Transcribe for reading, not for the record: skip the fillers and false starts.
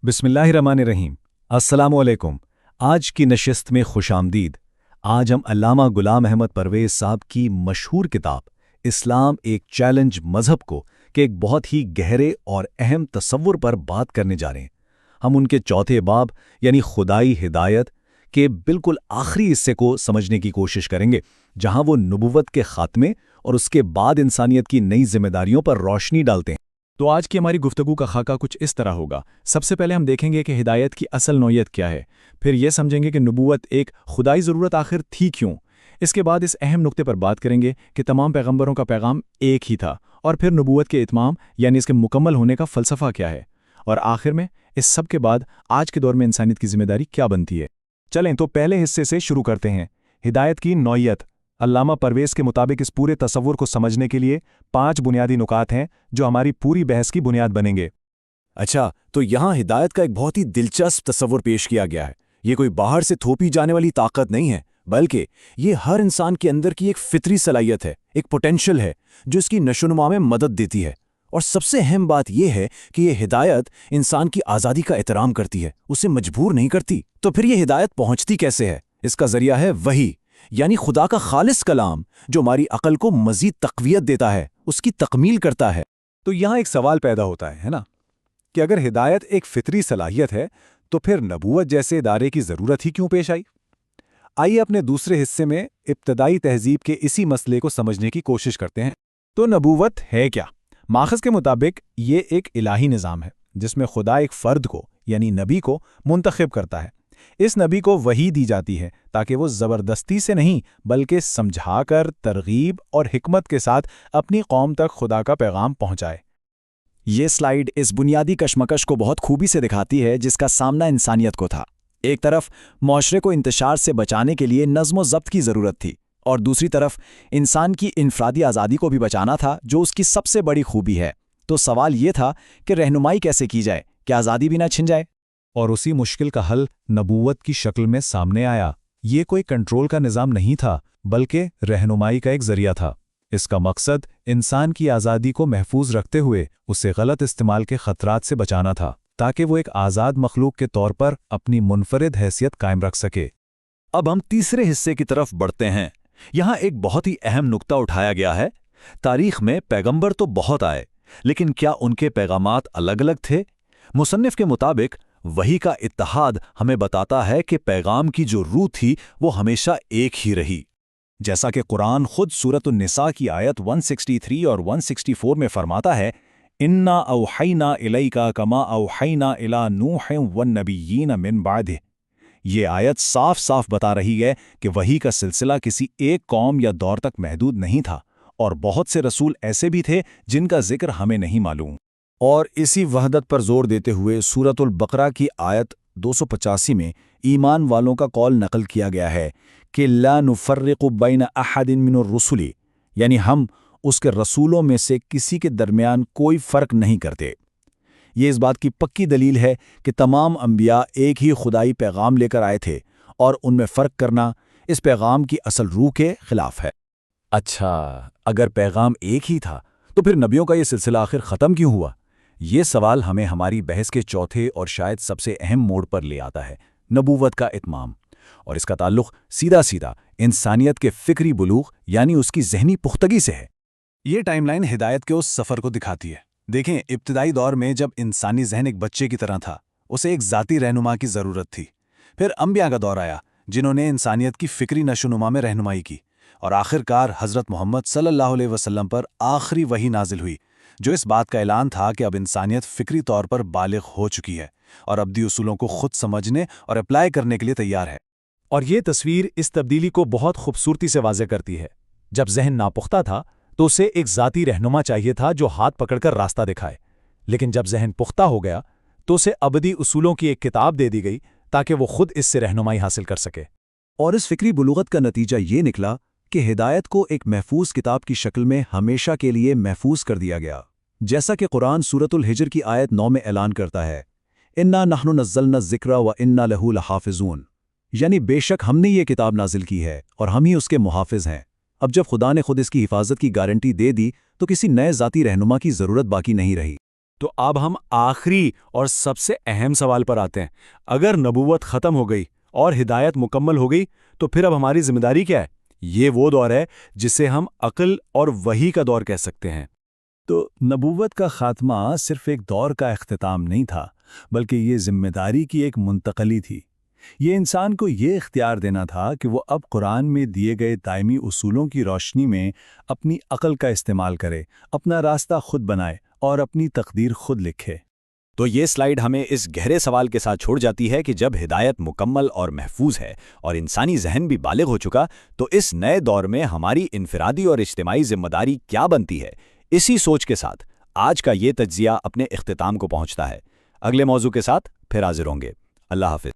بسم اللہ الرحمن الرحیم۔ السلام علیکم۔ آج کی نشست میں خوش آمدید۔ آج ہم علامہ غلام احمد پرویز صاحب کی مشہور کتاب اسلام ایک چیلنج مذہب کو کے ایک بہت ہی گہرے اور اہم تصور پر بات کرنے جا رہے ہیں۔ ہم ان کے چوتھے باب یعنی خدائی ہدایت کے بالکل آخری حصے کو سمجھنے کی کوشش کریں گے، جہاں وہ نبوت کے خاتمے اور اس کے بعد انسانیت کی نئی ذمہ داریوں پر روشنی ڈالتے ہیں۔ تو آج کی ہماری گفتگو کا خاکہ کچھ اس طرح ہوگا۔ سب سے پہلے ہم دیکھیں گے کہ ہدایت کی اصل نوعیت کیا ہے، پھر یہ سمجھیں گے کہ نبوت ایک خدائی ضرورت آخر تھی کیوں۔ اس کے بعد اس اہم نقطے پر بات کریں گے کہ تمام پیغمبروں کا پیغام ایک ہی تھا، اور پھر نبوت کے اتمام یعنی اس کے مکمل ہونے کا فلسفہ کیا ہے، اور آخر میں اس سب کے بعد آج کے دور میں انسانیت کی ذمہ داری کیا بنتی ہے۔ چلیں تو پہلے حصے سے شروع کرتے ہیں، ہدایت کی نوعیت۔ علامہ پرویز کے مطابق اس پورے تصور کو سمجھنے کے لیے 5 بنیادی نکات ہیں جو ہماری پوری بحث کی بنیاد بنیں گے۔ اچھا، تو یہاں ہدایت کا ایک بہت ہی دلچسپ تصور پیش کیا گیا ہے۔ یہ کوئی باہر سے تھوپی جانے والی طاقت نہیں ہے، بلکہ یہ ہر انسان کے اندر کی ایک فطری صلاحیت ہے، ایک پوٹینشل ہے جو اس کی نشوونما میں مدد دیتی ہے۔ اور سب سے اہم بات یہ ہے کہ یہ ہدایت انسان کی آزادی کا احترام کرتی ہے، اسے مجبور نہیں کرتی۔ تو پھر یہ ہدایت پہنچتی کیسے ہے؟ اس کا ذریعہ ہے وحی، یعنی خدا کا خالص کلام جو ہماری عقل کو مزید تقویت دیتا ہے، اس کی تکمیل کرتا ہے۔ تو یہاں ایک سوال پیدا ہوتا ہے نا، کہ اگر ہدایت ایک فطری صلاحیت ہے تو پھر نبوت جیسے ادارے کی ضرورت ہی کیوں پیش آئی؟ آئیے اپنے دوسرے حصے میں ابتدائی تہذیب کے اسی مسئلے کو سمجھنے کی کوشش کرتے ہیں۔ تو نبوت ہے کیا؟ ماخذ کے مطابق یہ ایک الہی نظام ہے جس میں خدا ایک فرد کو یعنی نبی کو منتخب کرتا ہے۔ اس نبی کو وحی دی جاتی ہے تاکہ وہ زبردستی سے نہیں بلکہ سمجھا کر، ترغیب اور حکمت کے ساتھ اپنی قوم تک خدا کا پیغام پہنچائے۔ یہ سلائیڈ اس بنیادی کشمکش کو بہت خوبی سے دکھاتی ہے جس کا سامنا انسانیت کو تھا۔ ایک طرف معاشرے کو انتشار سے بچانے کے لیے نظم و ضبط کی ضرورت تھی، اور دوسری طرف انسان کی انفرادی آزادی کو بھی بچانا تھا جو اس کی سب سے بڑی خوبی ہے۔ تو سوال یہ تھا کہ رہنمائی کیسے کی جائے کہ آزادی بھی نہ چھن جائے؟ اور اسی مشکل کا حل نبوت کی شکل میں سامنے آیا۔ یہ کوئی کنٹرول کا نظام نہیں تھا بلکہ رہنمائی کا ایک ذریعہ تھا۔ اس کا مقصد انسان کی آزادی کو محفوظ رکھتے ہوئے اسے غلط استعمال کے خطرات سے بچانا تھا تاکہ وہ ایک آزاد مخلوق کے طور پر اپنی منفرد حیثیت قائم رکھ سکے۔ اب ہم تیسرے حصے کی طرف بڑھتے ہیں۔ یہاں ایک بہت ہی اہم نقطہ اٹھایا گیا ہے۔ تاریخ میں پیغمبر تو بہت آئے، لیکن کیا ان کے پیغامات الگ الگ تھے؟ مصنف کے مطابق وحی کا اتحاد ہمیں بتاتا ہے کہ پیغام کی جو روح تھی وہ ہمیشہ ایک ہی رہی۔ جیسا کہ قرآن خود سورۃ النساء کی آیت 163 اور 164 میں فرماتا ہے، اِنَّا أَوْحَيْنَا إِلَيْكَ كَمَا أَوْحَيْنَا إِلَىٰ نُوحٍ وَالنَّبِيِّينَ مِن بَعْدِهِ۔ یہ آیت صاف صاف بتا رہی ہے کہ وحی کا سلسلہ کسی ایک قوم یا دور تک محدود نہیں تھا، اور بہت سے رسول ایسے بھی تھے جن کا ذکر ہمیں نہیں معلوم۔ اور اسی وحدت پر زور دیتے ہوئے سورۃ البقرہ کی آیت 285 میں ایمان والوں کا قول نقل کیا گیا ہے کہ لا نفرق بین احد من الرسل، یعنی ہم اس کے رسولوں میں سے کسی کے درمیان کوئی فرق نہیں کرتے۔ یہ اس بات کی پکی دلیل ہے کہ تمام انبیاء ایک ہی خدائی پیغام لے کر آئے تھے، اور ان میں فرق کرنا اس پیغام کی اصل روح کے خلاف ہے۔ اچھا، اگر پیغام ایک ہی تھا تو پھر نبیوں کا یہ سلسلہ آخر ختم کیوں ہوا؟ یہ سوال ہمیں ہماری بحث کے چوتھے اور شاید سب سے اہم موڑ پر لے آتا ہے، نبوت کا اتمام، اور اس کا تعلق سیدھا سیدھا انسانیت کے فکری بلوغ یعنی اس کی ذہنی پختگی سے ہے۔ یہ ٹائم لائن ہدایت کے اس سفر کو دکھاتی ہے۔ دیکھیں، ابتدائی دور میں جب انسانی ذہن ایک بچے کی طرح تھا، اسے ایک ذاتی رہنما کی ضرورت تھی۔ پھر انبیاء کا دور آیا جنہوں نے انسانیت کی فکری نشوونما میں رہنمائی کی، اور آخرکار حضرت محمد صلی اللہ علیہ وسلم پر آخری وحی نازل ہوئی جو اس بات کا اعلان تھا کہ اب انسانیت فکری طور پر بالغ ہو چکی ہے اور ابدی اصولوں کو خود سمجھنے اور اپلائی کرنے کے لیے تیار ہے۔ اور یہ تصویر اس تبدیلی کو بہت خوبصورتی سے واضح کرتی ہے۔ جب ذہن ناپختہ تھا تو اسے ایک ذاتی رہنما چاہیے تھا جو ہاتھ پکڑ کر راستہ دکھائے، لیکن جب ذہن پختہ ہو گیا تو اسے ابدی اصولوں کی ایک کتاب دے دی گئی تاکہ وہ خود اس سے رہنمائی حاصل کر سکے۔ اور اس فکری بلوغت کا نتیجہ یہ نکلا کہ ہدایت کو ایک محفوظ کتاب کی شکل میں ہمیشہ کے لیے محفوظ کر دیا گیا، جیسا کہ قرآن سورۃ الحجر کی آیت 9 میں اعلان کرتا ہے، اِنَّا نَحْنُ نَزَّلْنَا الذِّكْرَ وَإِنَّا لَهُ لَحَافِظُونَ، یعنی بے شک ہم نے یہ کتاب نازل کی ہے اور ہم ہی اس کے محافظ ہیں۔ اب جب خدا نے خود اس کی حفاظت کی گارنٹی دے دی تو کسی نئے ذاتی رہنما کی ضرورت باقی نہیں رہی۔ تو اب ہم آخری اور سب سے اہم سوال پر آتے ہیں۔ اگر نبوت ختم ہو گئی اور ہدایت مکمل ہو گئی تو پھر اب ہماری ذمہ داری کیا ہے؟ یہ وہ دور ہے جسے ہم عقل اور وحی کا دور کہہ سکتے ہیں۔ تو نبوت کا خاتمہ صرف ایک دور کا اختتام نہیں تھا، بلکہ یہ ذمہ داری کی ایک منتقلی تھی۔ یہ انسان کو یہ اختیار دینا تھا کہ وہ اب قرآن میں دیے گئے دائمی اصولوں کی روشنی میں اپنی عقل کا استعمال کرے، اپنا راستہ خود بنائے اور اپنی تقدیر خود لکھے۔ تو یہ سلائیڈ ہمیں اس گہرے سوال کے ساتھ چھوڑ جاتی ہے کہ جب ہدایت مکمل اور محفوظ ہے اور انسانی ذہن بھی بالغ ہو چکا، تو اس نئے دور میں ہماری انفرادی اور اجتماعی ذمہ داری کیا بنتی ہے؟ اسی سوچ کے ساتھ آج کا یہ تجزیہ اپنے اختتام کو پہنچتا ہے۔ اگلے موضوع کے ساتھ پھر حاضر ہوں گے۔ اللہ حافظ۔